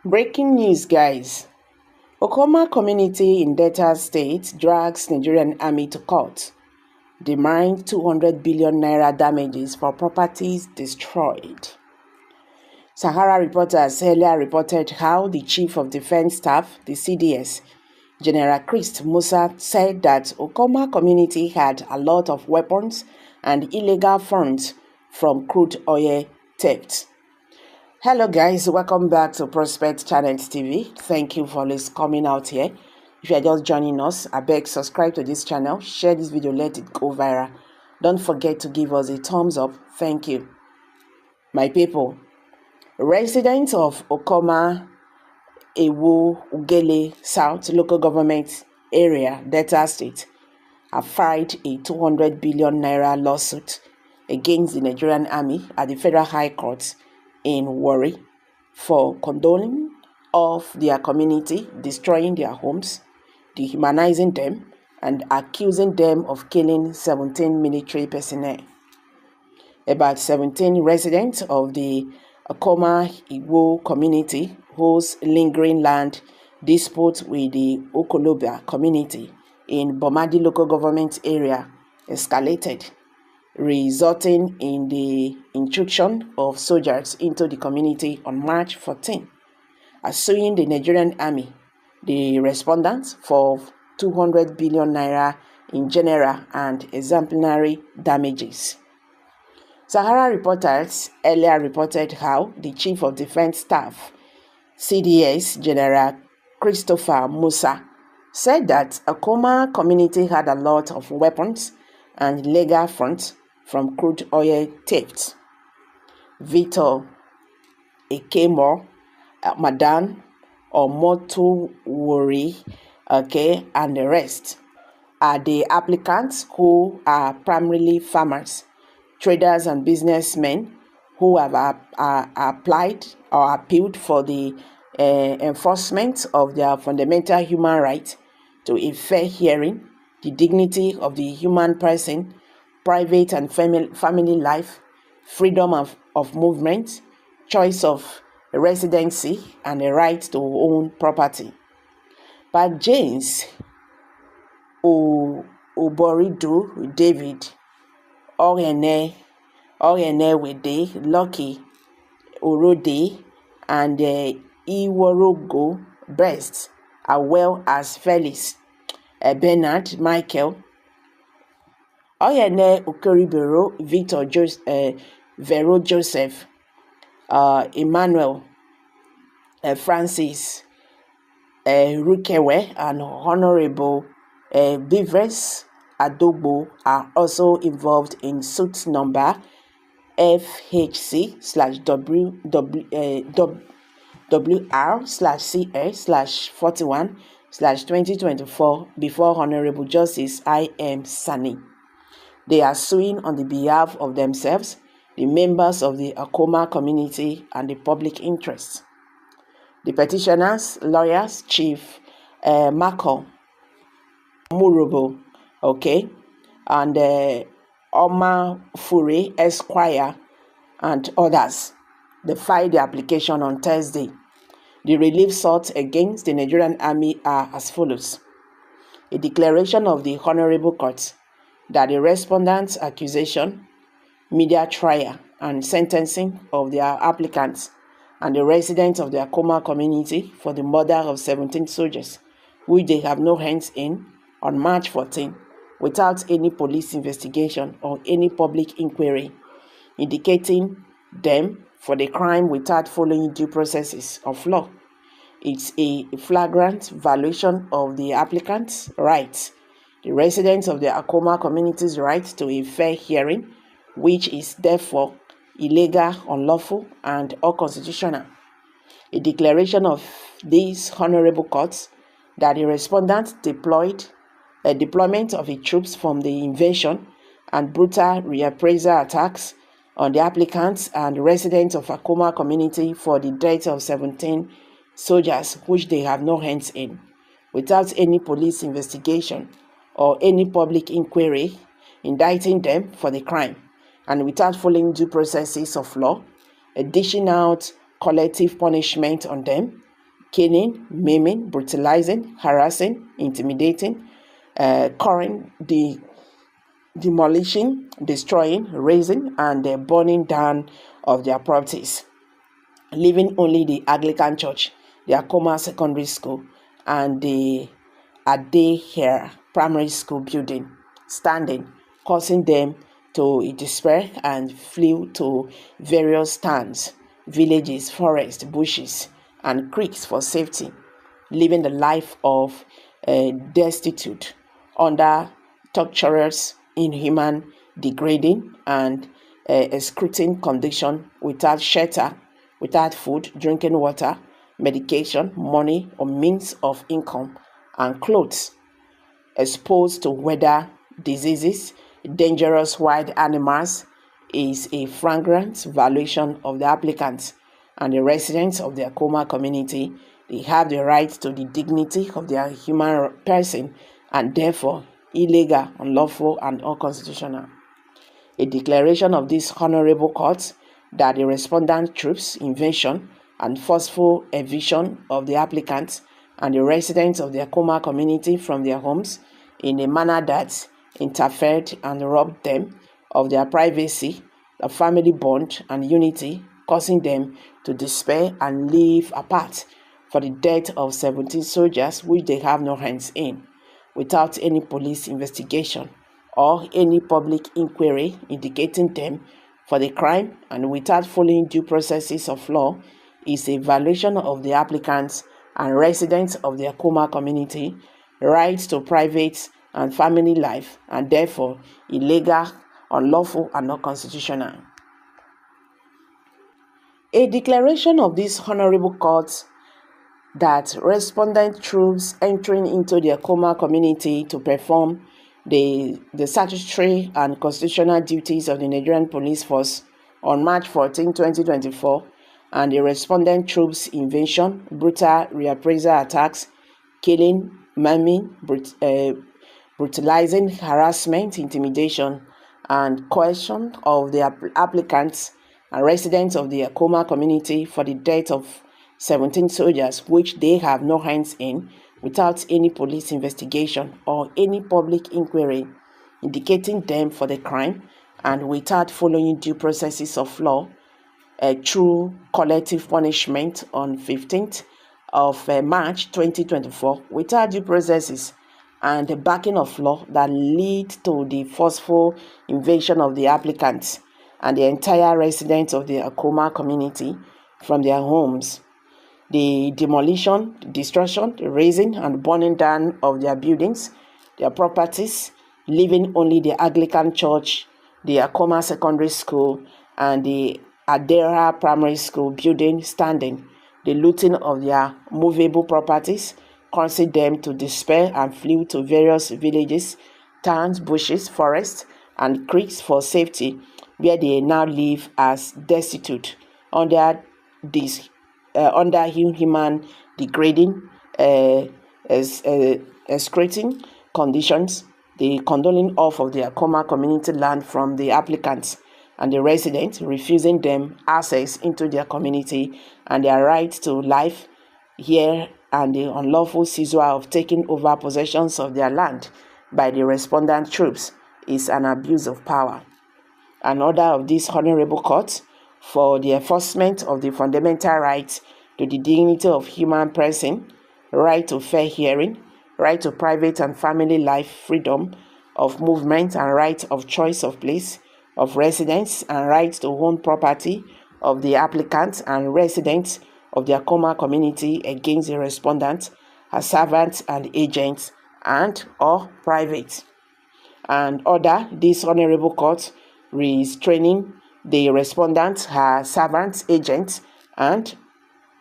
Breaking news, guys. Okuama community in Delta State drags Nigerian army to court. Demand 200 billion naira damages for properties destroyed. Sahara reporters earlier reported how the Chief of Defense Staff, the CDS, General Christ Musa, said that Okuama community had a lot of weapons and illegal funds from crude oil theft. Hello guys, welcome back to Prospect Channel TV. Thank you for always coming out here. If you are just joining us, I beg subscribe to this channel, share this video, let it go viral. Don't forget to give us a thumbs up. Thank you. My people, residents of Okuama, Ugele South local government area, Delta State, have filed a 200 billion naira lawsuit against the Nigerian army at the Federal High Court in Warri for condoning of their community, destroying their homes, dehumanizing them, and accusing them of killing 17 military personnel. About 17 residents of the Okuama Igbo community whose lingering land dispute with the Okoloba community in Bomadi local government area escalated, resulting in the intrusion of soldiers into the community on March 14, suing the Nigerian army, the respondents, for 200 billion naira in general and exemplary damages. Sahara reporters earlier reported how the Chief of Defense Staff, CDS, General Christopher Musa, said that Okuama community had a lot of weapons and legal funds from crude oil theft. Victor Ekemo, Madan Omotuwori, and the rest are the applicants who are primarily farmers, traders, and businessmen who have applied or appealed for the enforcement of their fundamental human right to a fair hearing, the dignity of the human person, private and family life, freedom of movement, choice of residency, and the right to own property. But James Uboridu David, Orene Wede, Lucky Urode, and Iworogo Best, as well as Felix Bernard Michael, Oyene Okoribero, Victor Vero Joseph, Emmanuel Francis Rukewe, and Honorable Beavis Adogbo are also involved in suit number FHC/WR/CS/41/2024 before Honorable Justice I.M. Sani. They are suing on the behalf of themselves, the members of the Okuama community, and the public interest. The petitioners, lawyers, Chief Marco Murubo, and Oma Fure Esquire, and others, they filed the application on Thursday. The relief sought against the Nigerian army are as follows: a declaration of the Honorable Court that the respondents' accusation, media trial, and sentencing of their applicants and the residents of the Okuama community for the murder of 17 soldiers, which they have no hands in, on March 14, without any police investigation or any public inquiry, indicating them for the crime without following due processes of law. It's a flagrant violation of the applicant's rights, the residents of the Okuama community's right to a fair hearing, which is therefore illegal, unlawful, and unconstitutional. A declaration of these honorable courts that the respondents deployment of the troops from the invasion and brutal reappraisal attacks on the applicants and residents of Okuama community for the death of 17 soldiers which they have no hands in, without any police investigation or any public inquiry indicting them for the crime, and without following due processes of law, dishing out collective punishment on them, killing, maiming, brutalizing, harassing, intimidating, demolishing, destroying, razing, and burning down of their properties, leaving only the Anglican Church, the Okuama Secondary School, and the Adair Primary School building standing, causing them to despair and flee to various towns, villages, forests, bushes, and creeks for safety, living the life of destitute under torturous, inhuman, degrading, and excruciating condition, without shelter, without food, drinking water, medication, money, or means of income, and clothes, exposed to weather, diseases, dangerous wild animals, is a flagrant violation of the applicants and the residents of the Okuama community. They have the right to the dignity of their human person, and therefore illegal, unlawful, and unconstitutional. A declaration of this honorable court that the respondent troops' invasion and forceful eviction of the applicants and the residents of the Okuama community from their homes in a manner that interfered and robbed them of their privacy, their family bond, and unity, causing them to despair and live apart for the death of 17 soldiers which they have no hands in, without any police investigation or any public inquiry indicating them for the crime, and without following due processes of law, is a violation of the applicants and residents of the Okuama community rights to private and family life, and therefore illegal, unlawful, and unconstitutional. A declaration of this honorable court that respondent troops entering into the Okuama community to perform the statutory and constitutional duties of the Nigerian Police Force on March 14, 2024, and the respondent troops' invasion, brutal reappraisal attacks, killing, maiming, brutalizing, harassment, intimidation, and coercion of the applicants and residents of the Okuama community for the death of 17 soldiers which they have no hands in, without any police investigation or any public inquiry indicating them for the crime, and without following due processes of law, through collective punishment on 15th of March 2024, without due processes and the backing of law that lead to the forceful invasion of the applicants and the entire residents of the Okuama community from their homes, the demolition, destruction, the razing, and burning down of their buildings, their properties, leaving only the Anglican Church, the Okuama Secondary School, and the Adair Primary School building standing, the looting of their movable properties, causing them to despair and flee to various villages, towns, bushes, forests, and creeks for safety, where they now live as destitute under inhuman, degrading, excruciating conditions, the condoning off of the Okuama community land from the applicants and the residents, refusing them access into their community and their right to life here, and the unlawful seizure of taking over possessions of their land by the respondent troops is an abuse of power. An order of this honorable court for the enforcement of the fundamental rights to the dignity of human person, right to fair hearing, right to private and family life, freedom of movement, and right of choice of place of residence, and right to own property of the applicants and residents of the Okuama community against the respondent as servants and agents and or private. And order this honorable court restraining the respondent, her servants, agents, and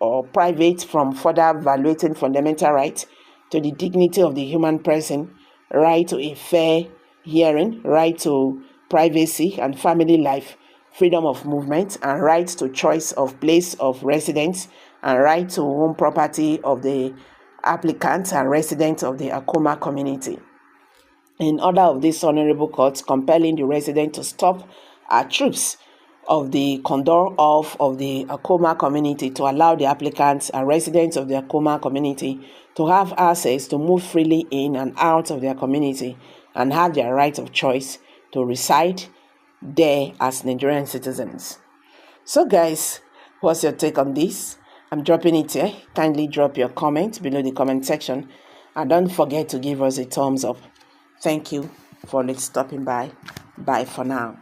or private from further violating fundamental rights to the dignity of the human person, right to a fair hearing, right to privacy and family life, freedom of movement, and right to choice of place of residence, and right to own property of the applicants and residents of the Okuama community. In order of this honorable court compelling the resident to stop our troops of the condor of the Okuama community to allow the applicants and residents of the Okuama community to have access to move freely in and out of their community and have their right of choice to reside there as Nigerian citizens. So guys, what's your take on this? I'm dropping it here. Kindly drop your comment below the comment section and don't forget to give us a thumbs up. Thank you for stopping by. Bye for now.